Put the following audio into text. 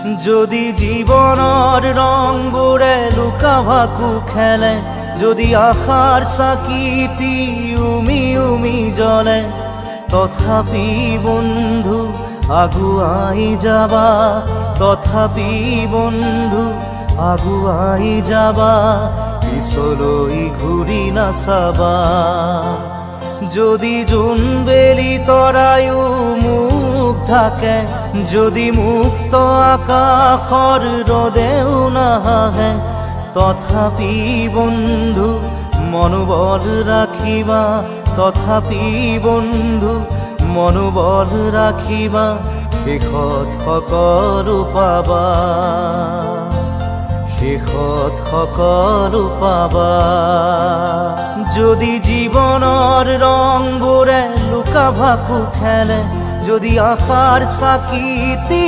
যদি জীবনৰ ৰংবোৰে লুকা ভাকু খেলে, যদি আশাৰ চাকিটি উমি উমি জ্বলে, তথাপি বন্ধু আগুৱাই যাবা, তথাপি বন্ধু আগুৱাই যাবা, পিছলৈ ঘূৰি নাচাবা। যদি জোনবেলি তৰায়ো মুখ ঢাকে, যদি মুক্ত আকাশৰ ৰদেও নাহে, তথাপি বন্ধু মনোবল ৰাখিবা, তথাপি বন্ধু মনোবল ৰাখিবা, শেষত সকলো পাবা, শেষত সকলো পাবা। যদি জীৱনৰ ৰংবোৰে লুকা ভাকু খেলে, যদি আশাৰ চাকিটি